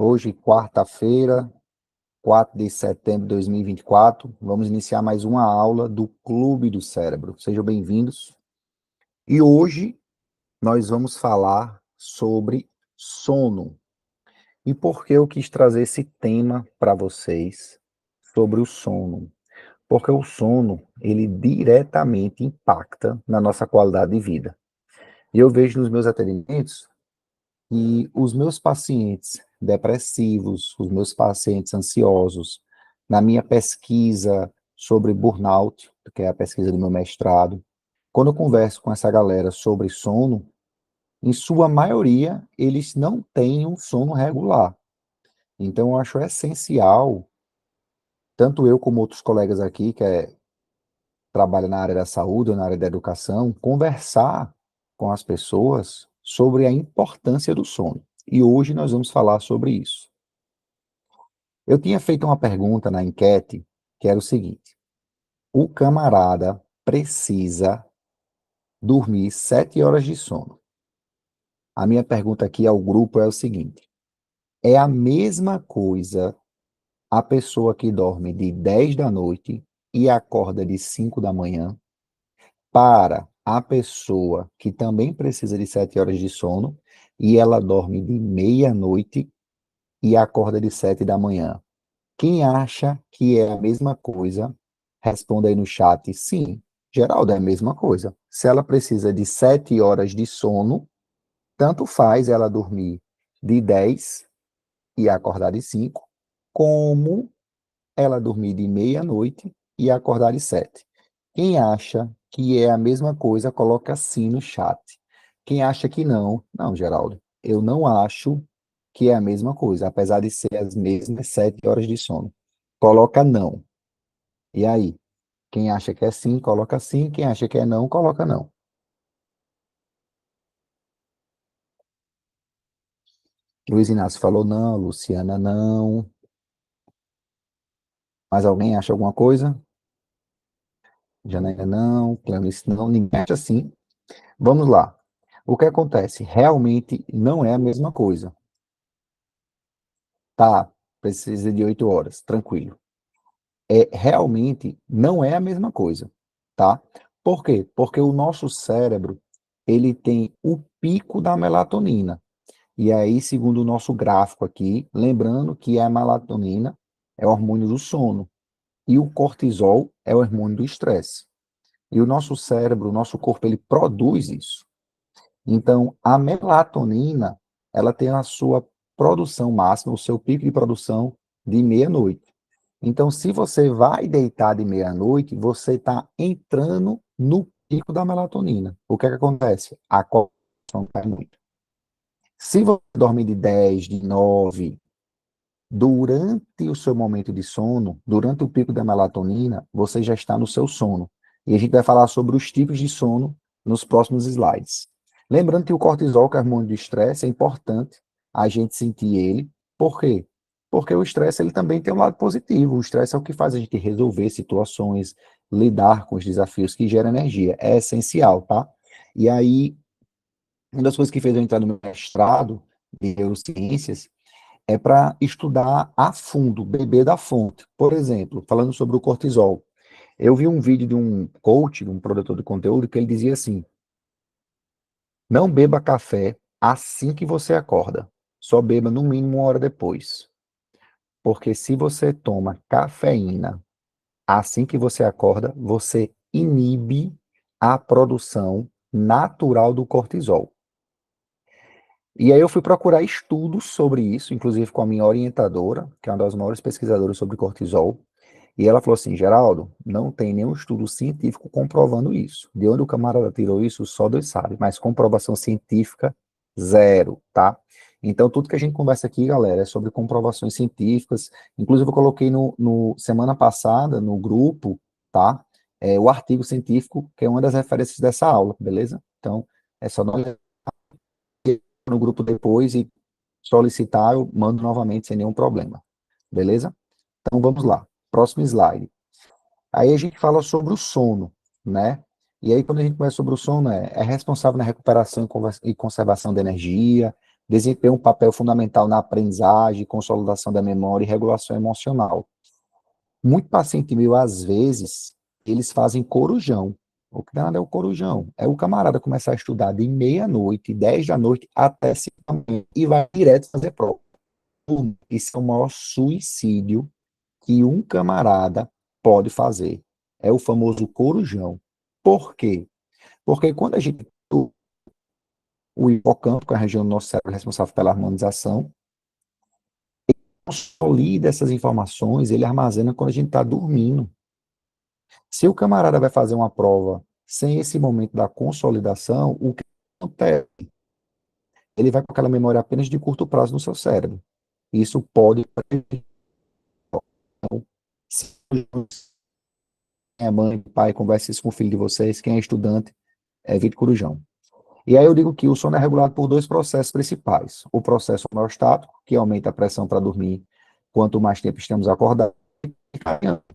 Hoje, quarta-feira, 4 de setembro de 2024, vamos iniciar mais uma aula do Clube do Cérebro. Sejam bem-vindos. E hoje nós vamos falar sobre sono. E por que eu quis trazer esse tema para vocês sobre o sono? Porque o sono, ele diretamente impacta na nossa qualidade de vida. E eu vejo nos meus atendimentos e os meus pacientes depressivos, os meus pacientes ansiosos, na minha pesquisa sobre burnout, que é a pesquisa do meu mestrado, quando eu converso com essa galera sobre sono, em sua maioria, eles não têm um sono regular. Então, eu acho essencial, tanto eu como outros colegas aqui, trabalham na área da saúde ou na área da educação, conversar com as pessoas sobre a importância do sono. E hoje nós vamos falar sobre isso. Eu tinha feito uma pergunta na enquete, que era o seguinte: o camarada precisa dormir 7 horas de sono. A minha pergunta aqui ao grupo é o seguinte: é a mesma coisa a pessoa que dorme de 10 da noite e acorda de 5 da manhã para a pessoa que também precisa de 7 horas de sono e ela dorme de meia-noite e acorda de 7 da manhã? Quem acha que é a mesma coisa, responda aí no chat. Sim, Geraldo, é a mesma coisa. Se ela precisa de 7 horas de sono, tanto faz ela dormir de 10 e acordar de 5, como ela dormir de meia-noite e acordar de 7. Quem acha que é a mesma coisa, coloca sim no chat. Quem acha que não, não, Geraldo, eu não acho que é a mesma coisa, apesar de ser as mesmas 7 horas de sono. Coloca não. E aí? Quem acha que é sim, coloca sim. Quem acha que é não, coloca não. Luiz Inácio falou não, Luciana não. Mais alguém acha alguma coisa? Janaína não, Cleonice não, ninguém acha sim. Vamos lá. O que acontece? Realmente não é a mesma coisa. Tá, precisa de 8 horas, tranquilo. Realmente não é a mesma coisa, tá? Por quê? Porque o nosso cérebro, ele tem o pico da melatonina. E aí, segundo o nosso gráfico aqui, lembrando que a melatonina é o hormônio do sono e o cortisol é o hormônio do estresse. E o nosso cérebro, o nosso corpo, ele produz isso. Então, a melatonina, ela tem a sua produção máxima, o seu pico de produção de meia-noite. Então, se você vai deitar de meia-noite, você está entrando no pico da melatonina. O que é que acontece? A cortisol cai muito. Se você dormir de 10, de 9, durante o seu momento de sono, durante o pico da melatonina, você já está no seu sono. E a gente vai falar sobre os tipos de sono nos próximos slides. Lembrando que o cortisol, que é o hormônio do estresse, é importante a gente sentir ele. Por quê? Porque o estresse ele também tem um lado positivo. O estresse é o que faz a gente resolver situações, lidar com os desafios que geram energia. É essencial, tá? E aí, uma das coisas que fez eu entrar no meu mestrado de neurociências é para estudar a fundo, beber da fonte. Por exemplo, falando sobre o cortisol, eu vi um vídeo de um coach, de um produtor de conteúdo, que ele dizia assim: não beba café assim que você acorda, só beba no mínimo 1 hora depois. Porque se você toma cafeína assim que você acorda, você inibe a produção natural do cortisol. E aí eu fui procurar estudos sobre isso, inclusive com a minha orientadora, que é uma das maiores pesquisadoras sobre cortisol, e ela falou assim: Geraldo, não tem nenhum estudo científico comprovando isso. De onde o camarada tirou isso, só Deus sabe, mas comprovação científica, zero, tá? Então, tudo que a gente conversa aqui, galera, é sobre comprovações científicas. Inclusive, eu coloquei semana passada, no grupo, tá? O artigo científico, que é uma das referências dessa aula, beleza? Então, é só dar uma no grupo depois e solicitar, eu mando novamente sem nenhum problema. Beleza? Então vamos lá. Próximo slide. Aí a gente fala sobre o sono, né? E aí quando a gente começa sobre o sono, é responsável na recuperação e conservação da energia, desempenha um papel fundamental na aprendizagem, consolidação da memória e regulação emocional. Muito paciente meu, às vezes, eles fazem corujão. O que nada é o corujão? É o camarada começar a estudar de meia-noite, 10 da noite, até 5 da manhã, e vai direto fazer prova. Isso é o maior suicídio que um camarada pode fazer. É o famoso corujão. Por quê? Porque quando a gente o hipocampo, que é a região do nosso cérebro responsável pela harmonização, consolida essas informações, ele armazena quando a gente está dormindo. Se o camarada vai fazer uma prova sem esse momento da consolidação, o que acontece? Ele vai com aquela memória apenas de curto prazo no seu cérebro. Isso pode prejudicar. Se a mãe, o pai, converse isso com o filho de vocês, quem é estudante, evite corujão. E aí eu digo que o sono é regulado por dois processos principais. O processo homeostático, que aumenta a pressão para dormir quanto mais tempo estamos acordados, que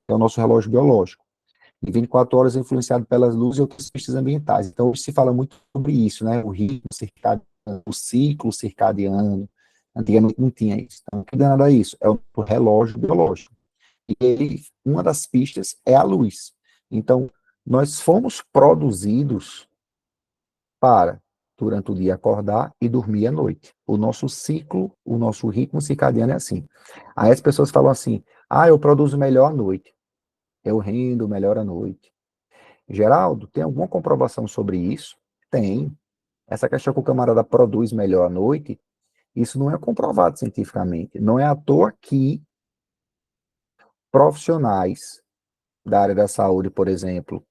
é o nosso relógio biológico. E 24 horas é influenciado pelas luzes e outras pistas ambientais. Então, hoje se fala muito sobre isso, né? O ritmo circadiano, o ciclo circadiano. Antigamente não tinha isso. Então, o que danado é isso? É o relógio biológico. E ele, uma das pistas é a luz. Então, nós fomos produzidos para, durante o dia, acordar e dormir à noite. O nosso ciclo, o nosso ritmo circadiano é assim. Aí as pessoas falam assim, eu produzo melhor à noite. Eu rendo melhor à noite. Geraldo, tem alguma comprovação sobre isso? Tem. Essa questão que o camarada produz melhor à noite, isso não é comprovado cientificamente. Não é à toa que profissionais da área da saúde, por exemplo,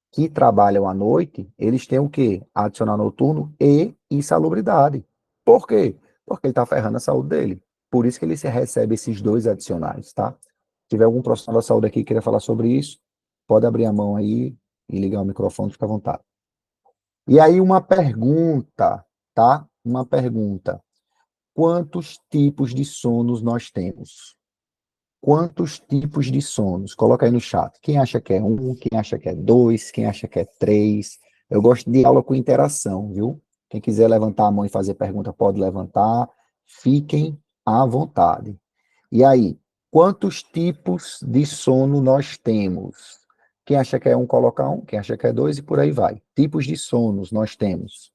que trabalham à noite, eles têm o quê? Adicional noturno e insalubridade. Por quê? Porque ele está ferrando a saúde dele. Por isso que ele recebe esses dois adicionais, tá? Se tiver algum profissional da saúde aqui que queira falar sobre isso, pode abrir a mão aí e ligar o microfone, fica à vontade. E aí uma pergunta, tá? Uma pergunta. Quantos tipos de sonos nós temos? Quantos tipos de sonos? Coloca aí no chat. Quem acha que é um, quem acha que é dois, quem acha que é três. Eu gosto de aula com interação, viu? Quem quiser levantar a mão e fazer pergunta, pode levantar. Fiquem à vontade. E aí, quantos tipos de sono nós temos? Quem acha que é um, coloca um. Quem acha que é dois, e por aí vai. Tipos de sonos nós temos.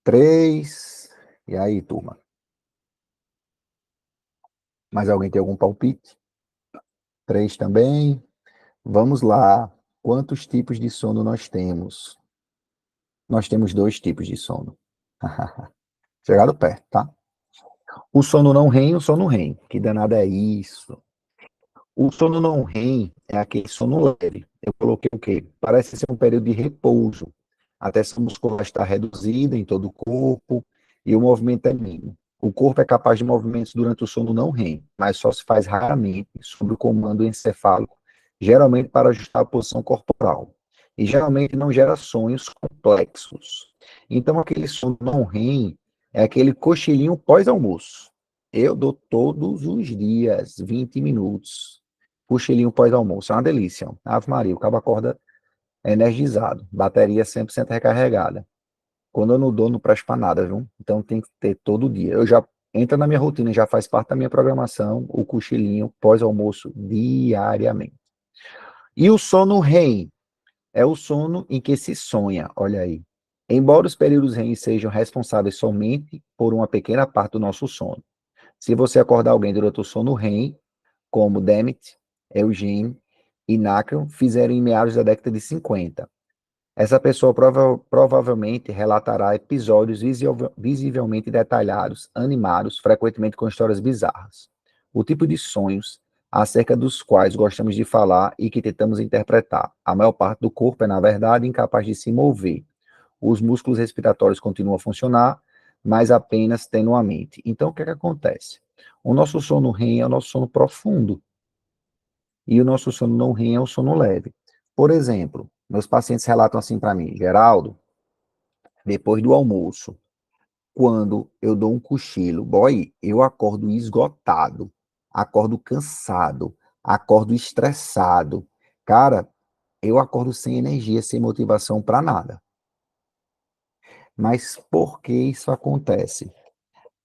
Três. E aí, turma? Mais alguém tem algum palpite? Três também. Vamos lá. Quantos tipos de sono nós temos? Nós temos dois tipos de sono. Chegado perto, tá? O sono não REM e o sono REM. Que danada é isso? O sono não REM é aquele sono leve. Eu coloquei o quê? Parece ser um período de repouso. A tensão muscular está reduzida em todo o corpo e o movimento é mínimo. O corpo é capaz de movimentos durante o sono não REM, mas só se faz raramente sob o comando encefálico, geralmente para ajustar a posição corporal. E geralmente não gera sonhos complexos. Então, aquele sono não REM é aquele cochilinho pós-almoço. Eu dou todos os dias 20 minutos. Cochilinho pós-almoço. É uma delícia. Ave Maria, o cabo acorda energizado. Bateria 100% recarregada. Quando eu não dou, não presta para nada, viu? Então tem que ter todo dia. Eu já entra na minha rotina, já faz parte da minha programação, o cochilinho pós-almoço diariamente. E o sono REM é o sono em que se sonha, olha aí. Embora os períodos REM sejam responsáveis somente por uma pequena parte do nosso sono. Se você acordar alguém durante o sono REM, como Demet, Eugene e Nacron fizeram em meados da década de 50. Essa pessoa provavelmente relatará episódios visivelmente detalhados, animados, frequentemente com histórias bizarras. O tipo de sonhos acerca dos quais gostamos de falar e que tentamos interpretar. A maior parte do corpo é, na verdade, incapaz de se mover. Os músculos respiratórios continuam a funcionar, mas apenas tenuamente. Então, o que é que acontece? O nosso sono REM é o nosso sono profundo. E o nosso sono não REM é o sono leve. Por exemplo, meus pacientes relatam assim para mim, Geraldo, depois do almoço, quando eu dou um cochilo, boy, eu acordo esgotado, acordo cansado, acordo estressado. Cara, eu acordo sem energia, sem motivação para nada. Mas por que isso acontece?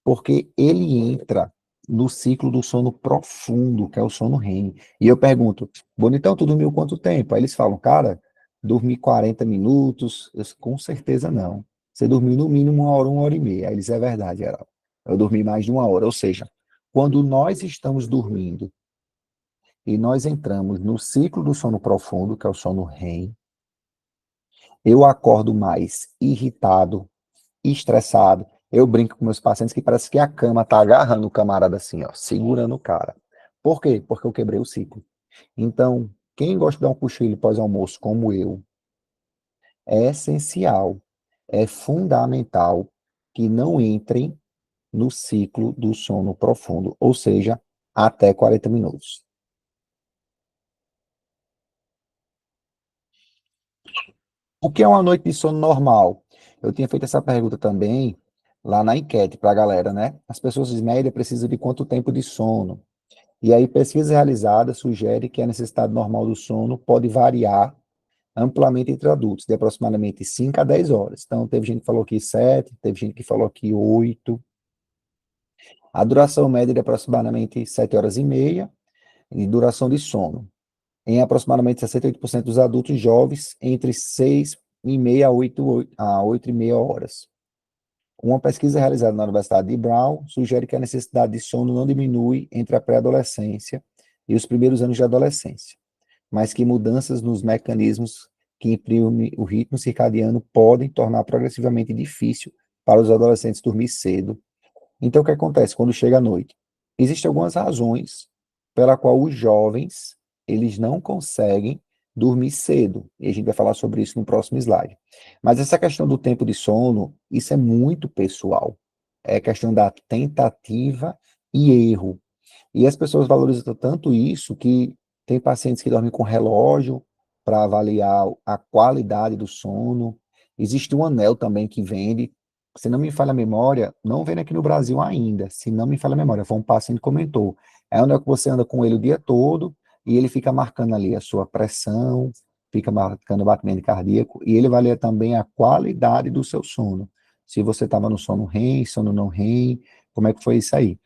Porque ele entra no ciclo do sono profundo, que é o sono REM. E eu pergunto, bonitão, tu dormiu quanto tempo? Aí eles falam, cara, dormi 40 minutos. Com certeza não. Você dormiu no mínimo uma hora e meia. Aí eles, é verdade, Geraldo. Eu dormi mais de uma hora. Ou seja, quando nós estamos dormindo e nós entramos no ciclo do sono profundo, que é o sono REM, eu acordo mais irritado, estressado. Eu brinco com meus pacientes que parece que a cama tá agarrando o camarada assim, ó, segurando o cara. Por quê? Porque eu quebrei o ciclo. Então, quem gosta de dar um cochilo pós-almoço, como eu, é essencial, é fundamental que não entrem no ciclo do sono profundo, ou seja, até 40 minutos. O que é uma noite de sono normal? Eu tinha feito essa pergunta também lá na enquete para a galera, né? As pessoas em média precisam de quanto tempo de sono? E aí, pesquisa realizada sugere que a necessidade normal do sono pode variar amplamente entre adultos, de aproximadamente 5 a 10 horas. Então, teve gente que falou que 7, teve gente que falou que 8. A duração média é de aproximadamente 7 horas e meia, e duração de sono. Em aproximadamente 68% dos adultos jovens, entre 6 e meia a 8 e meia horas. Uma pesquisa realizada na Universidade de Brown sugere que a necessidade de sono não diminui entre a pré-adolescência e os primeiros anos de adolescência, mas que mudanças nos mecanismos que imprimem o ritmo circadiano podem tornar progressivamente difícil para os adolescentes dormir cedo. Então, o que acontece quando chega a noite? Existem algumas razões pela qual os jovens eles não conseguem dormir cedo, e a gente vai falar sobre isso no próximo slide. Mas essa questão do tempo de sono, isso é muito pessoal. É questão da tentativa e erro. E as pessoas valorizam tanto isso que tem pacientes que dormem com relógio para avaliar a qualidade do sono. Existe um anel também que vende, se não me falha a memória, não vende aqui no Brasil ainda, se não me falha a memória, foi um paciente que comentou. É um anel que você anda com ele o dia todo e ele fica marcando ali a sua pressão, fica marcando o batimento cardíaco e ele vai ler também a qualidade do seu sono. Se você estava no sono REM, sono não REM, como é que foi isso aí?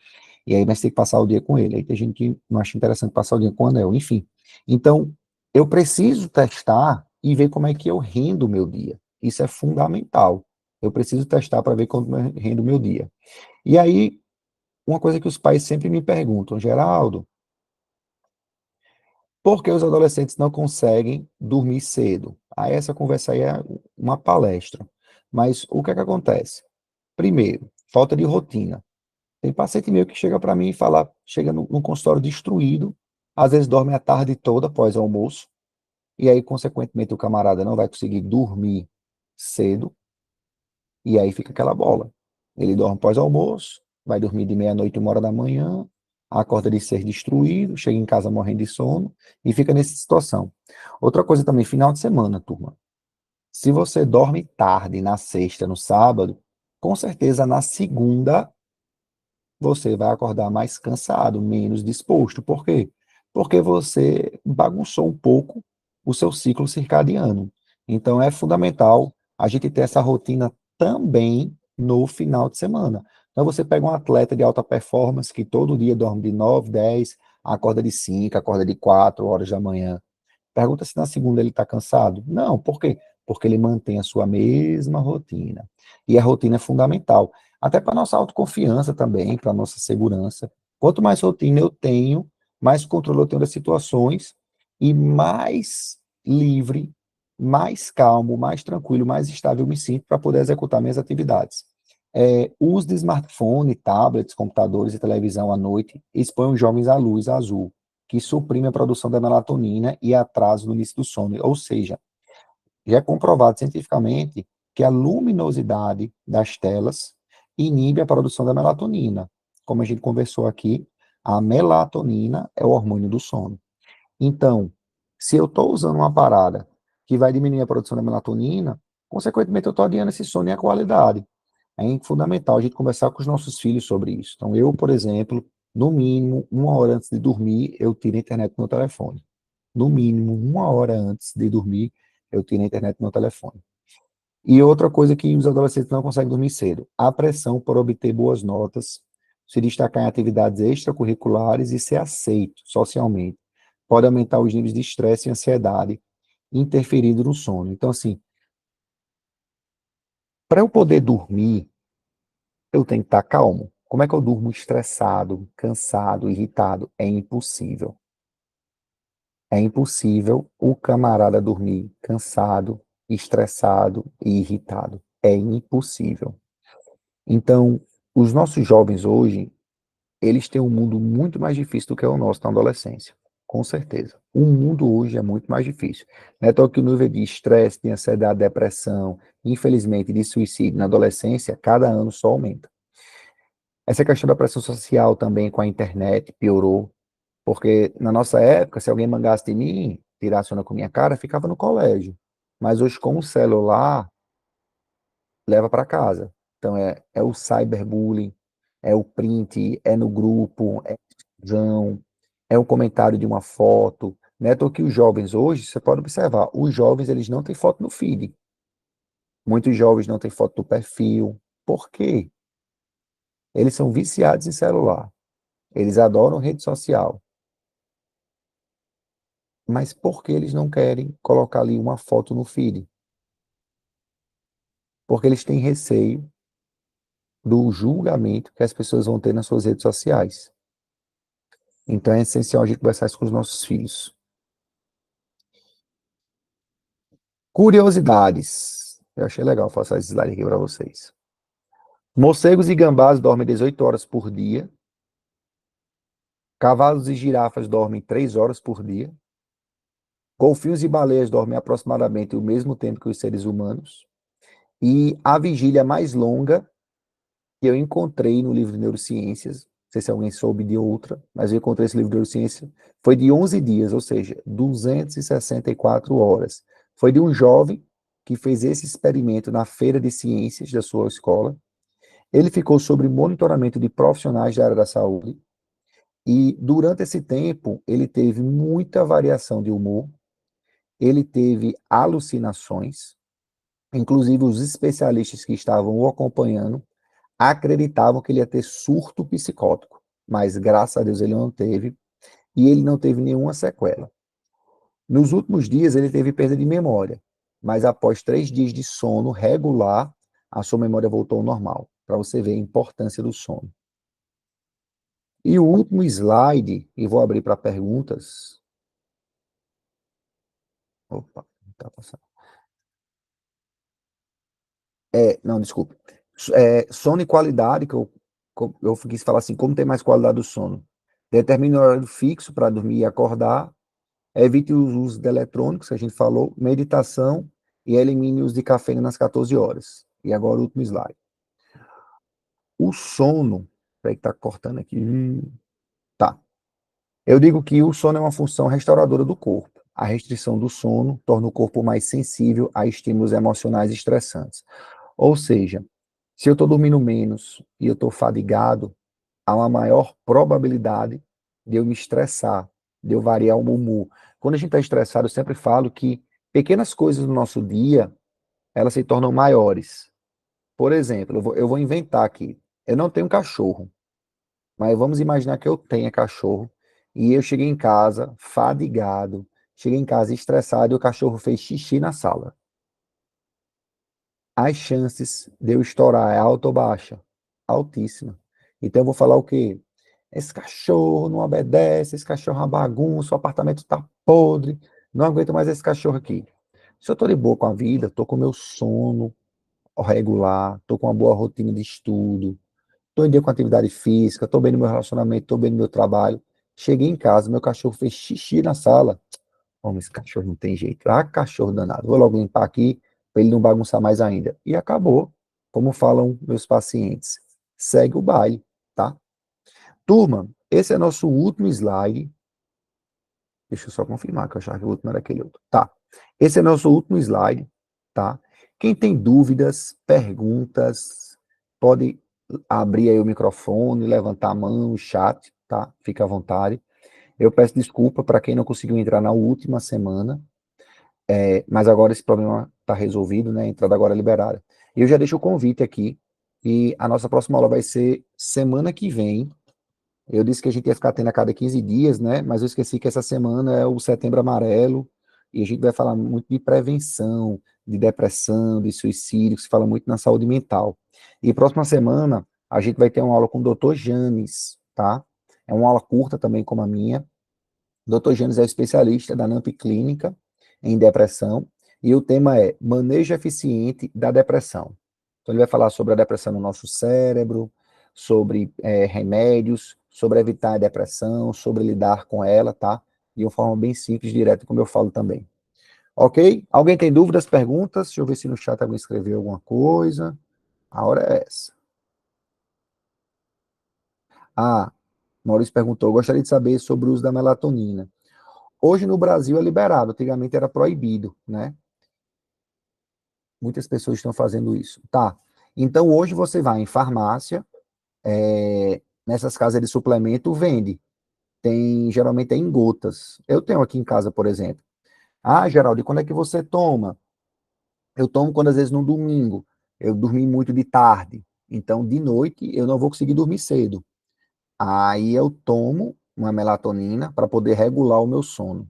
E aí vai ter que passar o dia com ele. Aí tem gente que não acha interessante passar o dia com o anel, enfim. Então, eu preciso testar e ver como é que eu rendo o meu dia. Isso é fundamental. Eu preciso testar para ver como eu rendo o meu dia. E aí, uma coisa que os pais sempre me perguntam, Geraldo, por que os adolescentes não conseguem dormir cedo? Aí essa conversa aí é uma palestra. Mas o que é que acontece? Primeiro, falta de rotina. Tem paciente meu que chega para mim e fala, chega no consultório destruído, às vezes dorme a tarde toda após o almoço, e aí, consequentemente, o camarada não vai conseguir dormir cedo, e aí fica aquela bola. Ele dorme após o almoço, vai dormir de meia-noite, 1 hora da manhã, acorda de ser destruído, chega em casa morrendo de sono, e fica nessa situação. Outra coisa também, final de semana, turma. Se você dorme tarde na sexta, no sábado, com certeza na segunda você vai acordar mais cansado, menos disposto. Por quê? Porque você bagunçou um pouco o seu ciclo circadiano. Então, é fundamental a gente ter essa rotina também no final de semana. Então, você pega um atleta de alta performance que todo dia dorme de 9, 10, acorda de 5, acorda de 4 horas da manhã. Pergunta se na segunda ele está cansado. Não, por quê? Porque ele mantém a sua mesma rotina. E a rotina é fundamental. Até para nossa autoconfiança também, para nossa segurança. Quanto mais rotina eu tenho, mais controle eu tenho das situações e mais livre, mais calmo, mais tranquilo, mais estável eu me sinto para poder executar minhas atividades. O uso de smartphone, tablets, computadores e televisão à noite expõe os jovens à luz azul, que suprime a produção da melatonina e atrasa o início do sono. Ou seja, já é comprovado cientificamente que a luminosidade das telas inibe a produção da melatonina. Como a gente conversou aqui, a melatonina é o hormônio do sono. Então, se eu estou usando uma parada que vai diminuir a produção da melatonina, consequentemente eu estou adiando esse sono e a qualidade. É fundamental a gente conversar com os nossos filhos sobre isso. Então, eu, por exemplo, no mínimo, 1 hora antes de dormir, eu tiro a internet do meu telefone. No mínimo, 1 hora antes de dormir, eu tiro a internet do meu telefone. E outra coisa que os adolescentes não conseguem dormir cedo, a pressão por obter boas notas, se destacar em atividades extracurriculares e ser aceito socialmente, pode aumentar os níveis de estresse e ansiedade, interferindo no sono. Então, assim, para eu poder dormir, eu tenho que estar calmo. Como é que eu durmo estressado, cansado, irritado? É impossível. É impossível o camarada dormir cansado, estressado e irritado. É impossível. Então, os nossos jovens hoje, eles têm um mundo muito mais difícil do que o nosso na adolescência. Com certeza. O mundo hoje é muito mais difícil. Não é só que o nível de estresse, de ansiedade, depressão, infelizmente, de suicídio na adolescência, cada ano só aumenta. Essa questão da pressão social também com a internet piorou, porque na nossa época, se alguém mangasse de mim, tirasse onda com minha cara, ficava no colégio. Mas hoje, com o celular, leva para casa. Então, é o cyberbullying, é o print, é no grupo, é exclusão, é o comentário de uma foto. Né? Então, que os jovens hoje, você pode observar, os jovens, eles não têm foto no feed. Muitos jovens não têm foto do perfil. Por quê? Eles são viciados em celular. Eles adoram rede social. Mas por que eles não querem colocar ali uma foto no feed? Porque eles têm receio do julgamento que as pessoas vão ter nas suas redes sociais. Então é essencial a gente conversar isso com os nossos filhos. Curiosidades. Eu achei legal passar esse slide aqui para vocês. Morcegos e gambás dormem 18 horas por dia. Cavalos e girafas dormem 3 horas por dia. Golfinhos e baleias dormem aproximadamente o mesmo tempo que os seres humanos. E a vigília mais longa que eu encontrei no livro de neurociências, não sei se alguém soube de outra, mas eu encontrei esse livro de neurociência, foi de 11 dias, ou seja, 264 horas. Foi de um jovem que fez esse experimento na feira de ciências da sua escola. Ele ficou sob monitoramento de profissionais da área da saúde e durante esse tempo ele teve muita variação de humor, ele teve alucinações, inclusive os especialistas que estavam o acompanhando acreditavam que ele ia ter surto psicótico, mas graças a Deus ele não teve, e ele não teve nenhuma sequela. Nos últimos dias ele teve perda de memória, mas após 3 dias de sono regular, a sua memória voltou ao normal, para você ver a importância do sono. E o último slide, e vou abrir para perguntas. Opa, tá passando. Não, desculpa. Sono e qualidade, eu quis falar assim, como ter mais qualidade do sono? Determine o horário fixo para dormir e acordar, evite o uso de eletrônicos, que a gente falou, meditação e elimine o uso de cafeína nas 14 horas. E agora o último slide. O sono, peraí que tá cortando aqui. Tá. Eu digo que o sono é uma função restauradora do corpo. A restrição do sono torna o corpo mais sensível a estímulos emocionais estressantes. Ou seja, se eu estou dormindo menos e eu estou fadigado, há uma maior probabilidade de eu me estressar, de eu variar o humor. Quando a gente está estressado, eu sempre falo que pequenas coisas do nosso dia, elas se tornam maiores. Por exemplo, eu vou inventar aqui. Eu não tenho cachorro, mas vamos imaginar que eu tenha cachorro e eu cheguei em casa fadigado, cheguei em casa estressado e o cachorro fez xixi na sala. As chances de eu estourar é alta ou baixa? Altíssima. Então eu vou falar o quê? Esse cachorro não obedece, esse cachorro é uma bagunça, o apartamento tá podre, não aguento mais esse cachorro aqui. Se eu tô de boa com a vida, tô com meu sono regular, tô com uma boa rotina de estudo, tô em dia com atividade física, tô bem no meu relacionamento, tô bem no meu trabalho. Cheguei em casa, meu cachorro fez xixi na sala. Como esse cachorro não tem jeito. Ah, cachorro danado. Vou logo limpar aqui para ele não bagunçar mais ainda. E acabou. Como falam meus pacientes. Segue o baile, tá? Turma, esse é nosso último slide. Deixa eu só confirmar que eu achava que o último era aquele outro. Tá. Esse é nosso último slide, tá? Quem tem dúvidas, perguntas, pode abrir aí o microfone, levantar a mão, o chat, tá? Fica à vontade. Eu peço desculpa para quem não conseguiu entrar na última semana, Mas agora esse problema está resolvido, né? A entrada agora é liberada. E eu já deixo o convite aqui, e a nossa próxima aula vai ser semana que vem. Eu disse que a gente ia ficar tendo a cada 15 dias, né? Mas eu esqueci que essa semana é o Setembro Amarelo, e a gente vai falar muito de prevenção, de depressão, de suicídio, que se fala muito na saúde mental. E próxima semana a gente vai ter uma aula com o Dr. Janes, tá? É uma aula curta também, como a minha. Dr. Janes é especialista da NAMP Clínica em depressão, e o tema é manejo eficiente da depressão. Então, ele vai falar sobre a depressão no nosso cérebro, sobre remédios, sobre evitar a depressão, sobre lidar com ela, tá? De uma forma bem simples, direta, como eu falo também. Ok? Alguém tem dúvidas, perguntas? Deixa eu ver se no chat alguém escreveu alguma coisa. A hora é essa. Ah, Maurício perguntou, gostaria de saber sobre o uso da melatonina. Hoje no Brasil é liberado, antigamente era proibido, né? Muitas pessoas estão fazendo isso. Tá. Então hoje você vai em farmácia, nessas casas de suplemento, vende. Geralmente é em gotas. Eu tenho aqui em casa, por exemplo. Ah, Geraldo, e quando é que você toma? Eu tomo quando às vezes no domingo. Eu dormi muito de tarde. Então, de noite, eu não vou conseguir dormir cedo. Aí eu tomo uma melatonina para poder regular o meu sono.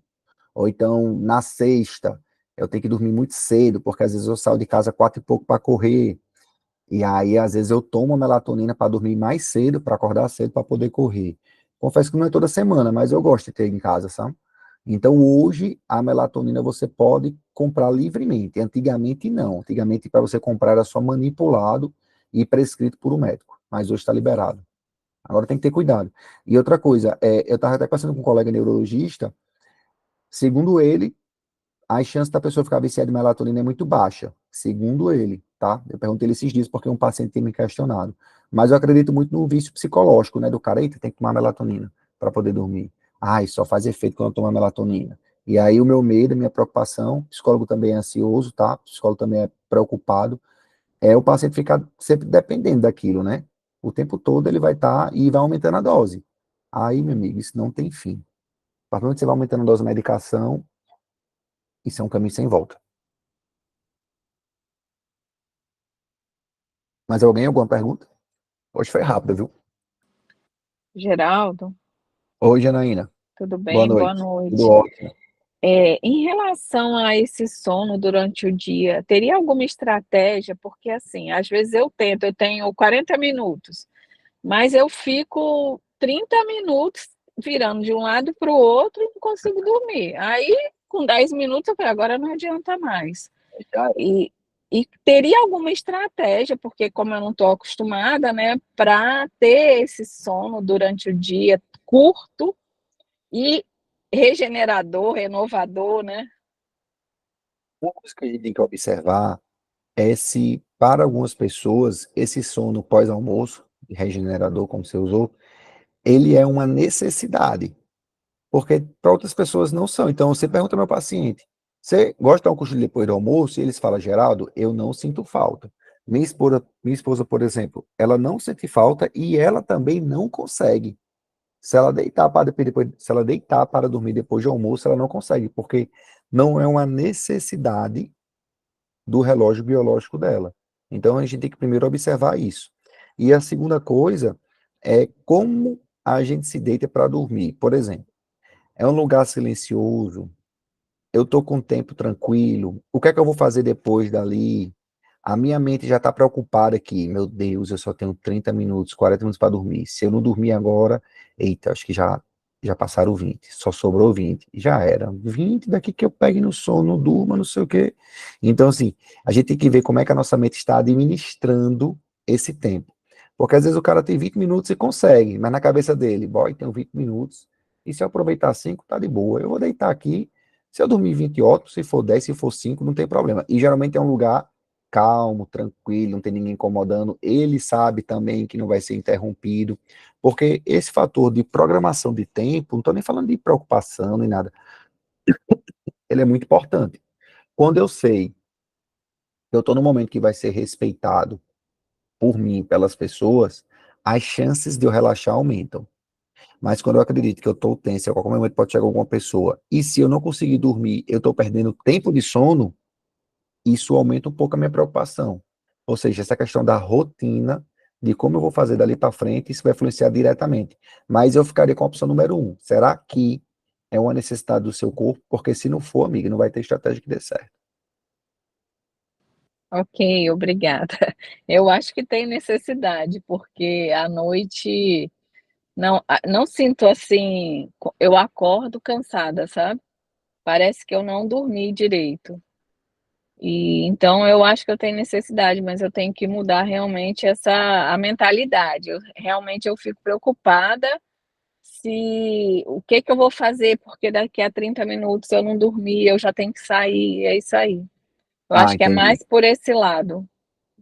Ou então, na sexta, eu tenho que dormir muito cedo, porque às vezes eu saio de casa 4 e pouco para correr. E aí, às vezes, eu tomo a melatonina para dormir mais cedo, para acordar cedo, para poder correr. Confesso que não é toda semana, mas eu gosto de ter em casa, sabe? Então, hoje, a melatonina você pode comprar livremente. Antigamente, não. Antigamente, para você comprar, era só manipulado e prescrito por um médico. Mas hoje está liberado. Agora tem que ter cuidado. E outra coisa, eu estava até conversando com um colega neurologista, segundo ele, as chances da pessoa ficar viciada em melatonina é muito baixa, segundo ele, tá? Eu perguntei ele esses dias porque um paciente tem me questionado. Mas eu acredito muito no vício psicológico, né? Do cara, eita, tem que tomar melatonina para poder dormir. Ai, só faz efeito quando eu tomo melatonina. E aí o meu medo, a minha preocupação, psicólogo também é ansioso, tá? Psicólogo também é preocupado, é o paciente ficar sempre dependendo daquilo, né? O tempo todo ele vai estar e vai aumentando a dose. Aí, meu amigo, isso não tem fim. A partir do momento que você vai aumentando a dose de medicação, isso é um caminho sem volta. Mas alguém, alguma pergunta? Hoje foi rápido, viu? Geraldo, Oi, Janaína. tudo Boa bem? Boa noite. Tudo noite. ótimo. Em relação a esse sono durante o dia, teria alguma estratégia? Porque, assim, às vezes eu tenho 40 minutos, mas eu fico 30 minutos virando de um lado para o outro e não consigo dormir. Aí, com 10 minutos, eu falei, agora não adianta mais. Já é. E, e teria alguma estratégia, porque como eu não estou acostumada, né, para ter esse sono durante o dia curto e regenerador, renovador, né? Uma coisa que a gente tem que observar é se, para algumas pessoas, esse sono pós-almoço, regenerador, como você usou, ele é uma necessidade. Porque para outras pessoas não são. Então, você pergunta ao meu paciente, você gosta de dar um cochilo depois do almoço? E eles falam, Geraldo, eu não sinto falta. Minha esposa, por exemplo, ela não sente falta e ela também não consegue. Se ela deitar para dormir depois do almoço, ela não consegue, porque não é uma necessidade do relógio biológico dela. Então a gente tem que primeiro observar isso. E a segunda coisa é como a gente se deita para dormir. Por exemplo, é um lugar silencioso, eu estou com o tempo tranquilo, o que é que eu vou fazer depois dali? A minha mente já está preocupada aqui, meu Deus, eu só tenho 30 minutos, 40 minutos para dormir. Se eu não dormir agora, eita, acho que já passaram 20, só sobrou 20. Já era. 20 daqui que eu pegue no sono, durma, não sei o quê. Então, assim, a gente tem que ver como é que a nossa mente está administrando esse tempo. Porque às vezes o cara tem 20 minutos e consegue, mas na cabeça dele, boy, tenho 20 minutos, e se eu aproveitar 5, tá de boa. Eu vou deitar aqui, se eu dormir 20, ótimo, se for 10, se for 5, não tem problema. E geralmente é um lugar calmo, tranquilo, não tem ninguém incomodando. Ele sabe também que não vai ser interrompido, porque esse fator de programação de tempo, não estou nem falando de preocupação nem nada, ele é muito importante. Quando eu sei que eu estou num momento que vai ser respeitado por mim, pelas pessoas, as chances de eu relaxar aumentam. Mas quando eu acredito que eu estou tenso, a qualquer momento pode chegar alguma pessoa, e se eu não conseguir dormir, eu estou perdendo tempo de sono, isso aumenta um pouco a minha preocupação. Ou seja, essa questão da rotina, de como eu vou fazer dali para frente, isso vai influenciar diretamente. Mas eu ficaria com a opção número um. Será que é uma necessidade do seu corpo? Porque se não for, amiga, não vai ter estratégia que dê certo. Ok, obrigada. Eu acho que tem necessidade, porque à noite não sinto assim, eu acordo cansada, sabe? Parece que eu não dormi direito. E então eu acho que eu tenho necessidade, mas eu tenho que mudar realmente a mentalidade. Realmente eu fico preocupada se o que que eu vou fazer, porque daqui a 30 minutos eu não dormi, eu já tenho que sair, é isso aí. Eu Ah, acho que é entendi. mais por esse lado.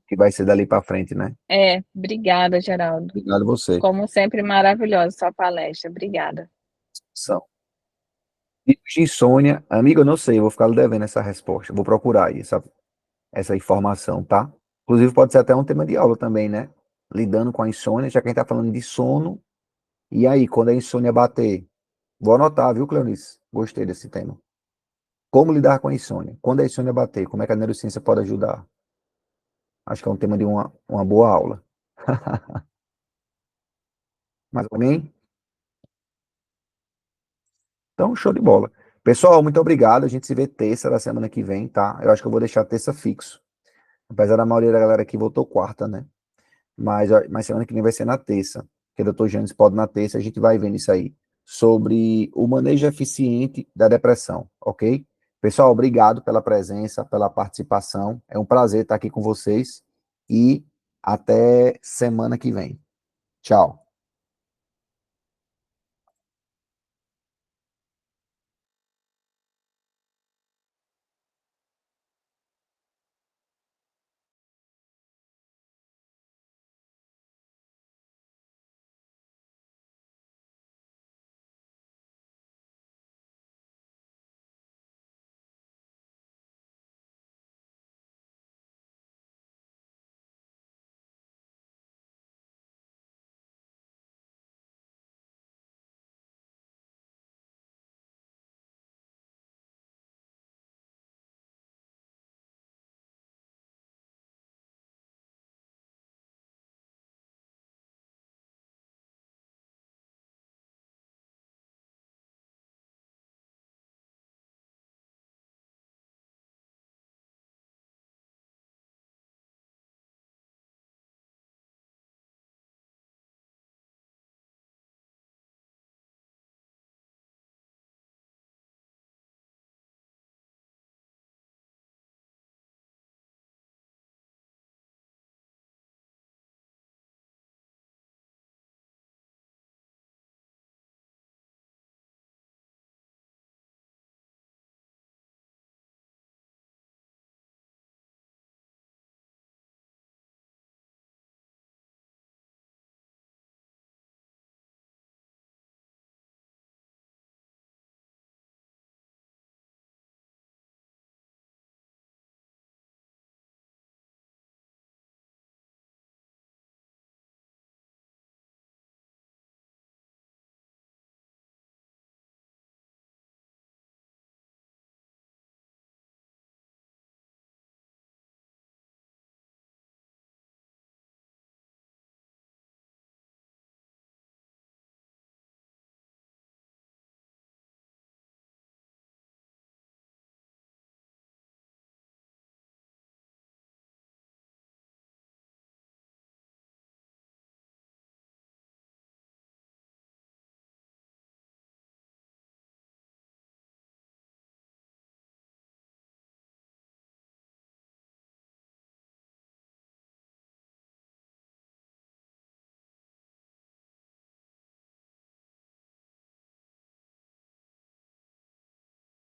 Que vai ser dali para frente, né? É, obrigada, Geraldo. Obrigado a você. Como sempre, maravilhosa sua palestra. Obrigada. São. Tipos de insônia, amigo, eu não sei, eu vou ficar lhe devendo essa resposta. Eu vou procurar aí essa informação, tá? Inclusive, pode ser até um tema de aula também, né? Lidando com a insônia, já que a gente tá falando de sono. E aí, quando a insônia bater? Vou anotar, viu, Cleonice? Gostei desse tema. Como lidar com a insônia? Quando a insônia bater, como é que a neurociência pode ajudar? Acho que é um tema de uma boa aula. Mas bem? Então, show de bola. Pessoal, muito obrigado. A gente se vê terça da semana que vem, tá? Eu acho que eu vou deixar terça fixo. Apesar da maioria da galera aqui voltou quarta, né? Mas semana que vem vai ser na terça. Porque o doutor Janes pode na terça, a gente vai vendo isso aí. Sobre o manejo eficiente da depressão, ok? Pessoal, obrigado pela presença, pela participação. É um prazer estar aqui com vocês. E até semana que vem. Tchau.